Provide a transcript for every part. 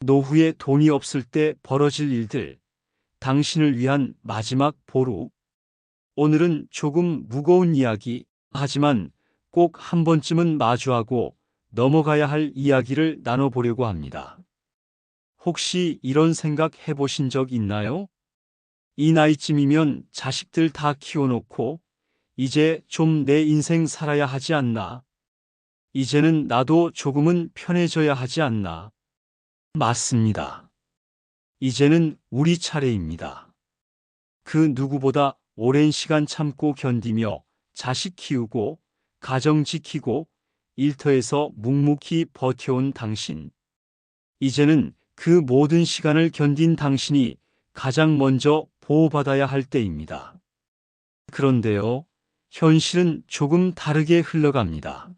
노후에 돈이 없을 때 벌어질 일들, 당신을 위한 마지막 보루. 오늘은 조금 무거운 이야기, 하지만 꼭 한 번쯤은 마주하고 넘어가야 할 이야기를 나눠보려고 합니다. 혹시 이런 생각 해보신 적 있나요? 이 나이쯤이면 자식들 다 키워놓고 이제 좀 내 인생 살아야 하지 않나? 이제는 나도 조금은 편해져야 하지 않나? 맞습니다. 이제는 우리 차례입니다. 그 누구보다 오랜 시간 참고 견디며 자식 키우고 가정 지키고 일터에서 묵묵히 버텨온 당신. 이제는 그 모든 시간을 견딘 당신이 가장 먼저 보호받아야 할 때입니다. 그런데요, 현실은 조금 다르게 흘러갑니다.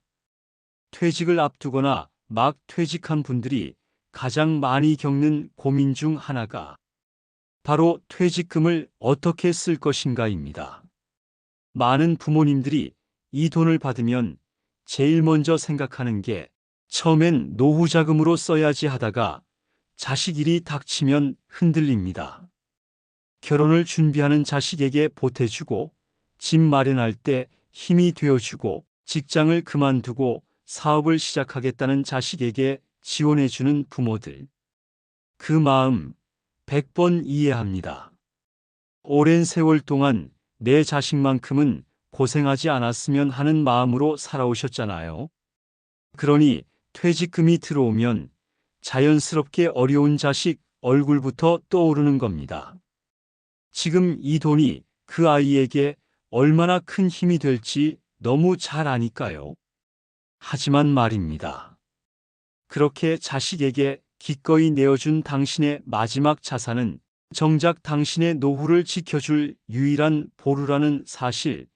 퇴직을 앞두거나 막 퇴직한 분들이 가장 많이 겪는 고민 중 하나가 바로 퇴직금을 어떻게 쓸 것인가입니다. 많은 부모님들이 이 돈을 받으면 제일 먼저 생각하는 게 처음엔 노후 자금으로 써야지 하다가 자식 일이 닥치면 흔들립니다. 결혼을 준비하는 자식에게 보태주고 집 마련할 때 힘이 되어주고 직장을 그만두고 사업을 시작하겠다는 자식에게 지원해주는 부모들. 그 마음 100번 이해합니다. 오랜 세월 동안 내 자식만큼은 고생하지 않았으면 하는 마음으로 살아오셨잖아요. 그러니 퇴직금이 들어오면 자연스럽게 어려운 자식 얼굴부터 떠오르는 겁니다. 지금 이 돈이 그 아이에게 얼마나 큰 힘이 될지 너무 잘 아니까요. 하지만 말입니다. 그렇게 자식에게 기꺼이 내어준 당신의 마지막 자산은 정작 당신의 노후를 지켜줄 유일한 보루라는 사실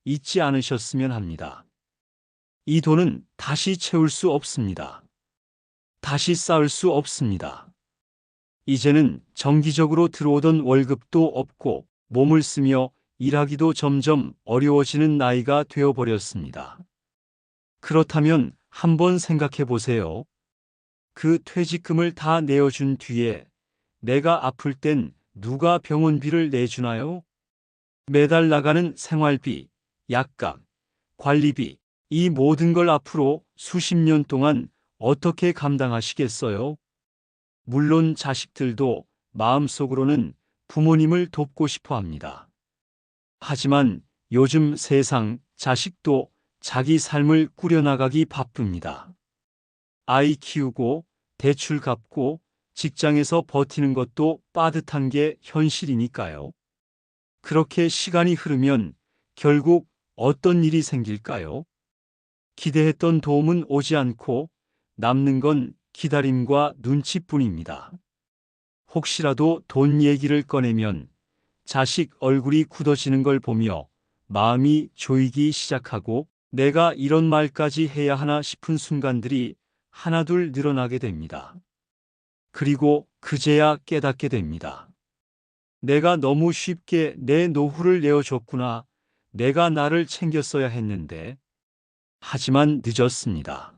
잊지 않으셨으면 합니다. 이 돈은 다시 채울 수 없습니다. 다시 쌓을 수 없습니다. 이제는 정기적으로 들어오던 월급도 없고 몸을 쓰며 일하기도 점점 어려워지는 나이가 되어버렸습니다. 그렇다면 한번 생각해 보세요. 그 퇴직금을 다 내어준 뒤에 내가 아플 땐 누가 병원비를 내주나요? 매달 나가는 생활비, 약값, 관리비, 이 모든 걸 앞으로 수십 년 동안 어떻게 감당하시겠어요? 물론 자식들도 마음속으로는 부모님을 돕고 싶어 합니다. 하지만 요즘 세상 자식도 자기 삶을 꾸려나가기 바쁩니다. 아이 키우고 대출 갚고 직장에서 버티는 것도 빠듯한 게 현실이니까요. 그렇게 시간이 흐르면 결국 어떤 일이 생길까요? 기대했던 도움은 오지 않고 남는 건 기다림과 눈치뿐입니다. 혹시라도 돈 얘기를 꺼내면 자식 얼굴이 굳어지는 걸 보며 마음이 조이기 시작하고 내가 이런 말까지 해야 하나 싶은 순간들이 하나둘 늘어나게 됩니다. 그리고 그제야 깨닫게 됩니다. 내가 너무 쉽게 내 노후를 내어줬구나. 내가 나를 챙겼어야 했는데. 하지만 늦었습니다.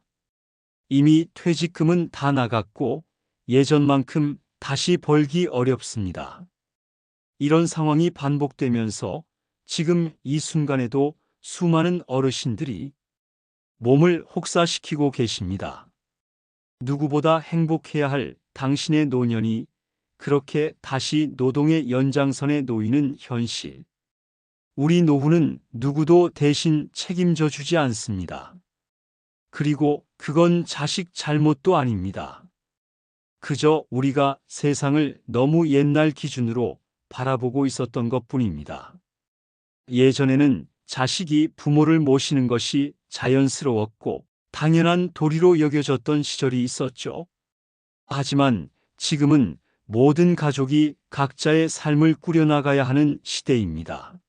이미 퇴직금은 다 나갔고 예전만큼 다시 벌기 어렵습니다. 이런 상황이 반복되면서 지금 이 순간에도 수많은 어르신들이 몸을 혹사시키고 계십니다. 누구보다 행복해야 할 당신의 노년이 그렇게 다시 노동의 연장선에 놓이는 현실. 우리 노후는 누구도 대신 책임져 주지 않습니다. 그리고 그건 자식 잘못도 아닙니다. 그저 우리가 세상을 너무 옛날 기준으로 바라보고 있었던 것뿐입니다. 예전에는 자식이 부모를 모시는 것이 자연스러웠고 당연한 도리로 여겨졌던 시절이 있었죠. 하지만 지금은 모든 가족이 각자의 삶을 꾸려나가야 하는 시대입니다.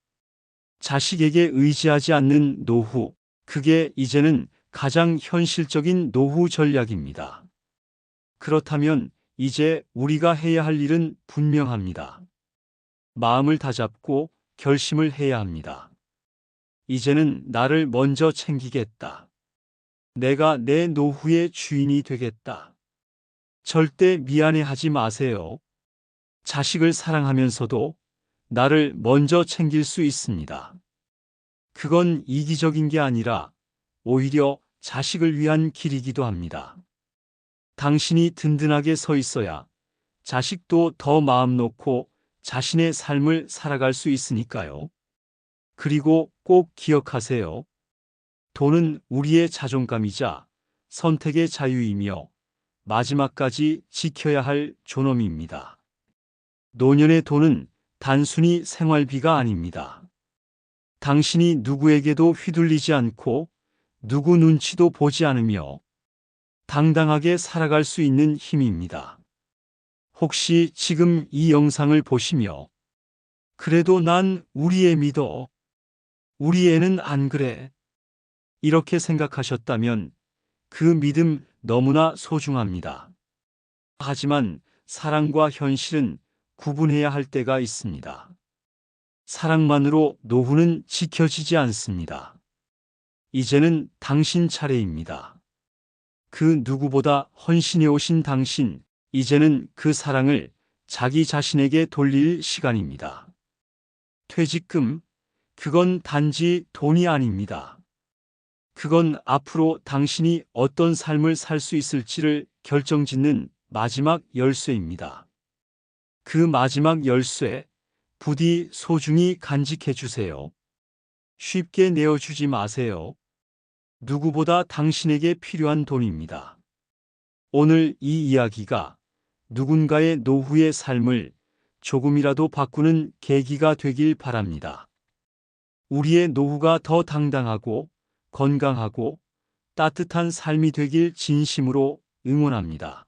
자식에게 의지하지 않는 노후, 그게 이제는 가장 현실적인 노후 전략입니다. 그렇다면 이제 우리가 해야 할 일은 분명합니다. 마음을 다잡고 결심을 해야 합니다. 이제는 나를 먼저 챙기겠다. 내가 내 노후의 주인이 되겠다. 절대 미안해하지 마세요. 자식을 사랑하면서도 나를 먼저 챙길 수 있습니다. 그건 이기적인 게 아니라 오히려 자식을 위한 길이기도 합니다. 당신이 든든하게 서 있어야 자식도 더 마음 놓고 자신의 삶을 살아갈 수 있으니까요. 그리고 꼭 기억하세요. 돈은 우리의 자존감이자 선택의 자유이며 마지막까지 지켜야 할 존엄입니다. 노년의 돈은 단순히 생활비가 아닙니다. 당신이 누구에게도 휘둘리지 않고 누구 눈치도 보지 않으며 당당하게 살아갈 수 있는 힘입니다. 혹시 지금 이 영상을 보시며 그래도 난 우리 애 믿어. 우리 애는 안 그래. 이렇게 생각하셨다면 그 믿음 너무나 소중합니다. 하지만 사랑과 현실은 구분해야 할 때가 있습니다. 사랑만으로 노후는 지켜지지 않습니다. 이제는 당신 차례입니다. 그 누구보다 헌신해 오신 당신, 이제는 그 사랑을 자기 자신에게 돌릴 시간입니다. 퇴직금, 그건 단지 돈이 아닙니다. 그건 앞으로 당신이 어떤 삶을 살 수 있을지를 결정짓는 마지막 열쇠입니다. 그 마지막 열쇠, 부디 소중히 간직해 주세요. 쉽게 내어주지 마세요. 누구보다 당신에게 필요한 돈입니다. 오늘 이 이야기가 누군가의 노후의 삶을 조금이라도 바꾸는 계기가 되길 바랍니다. 우리의 노후가 더 당당하고 건강하고 따뜻한 삶이 되길 진심으로 응원합니다.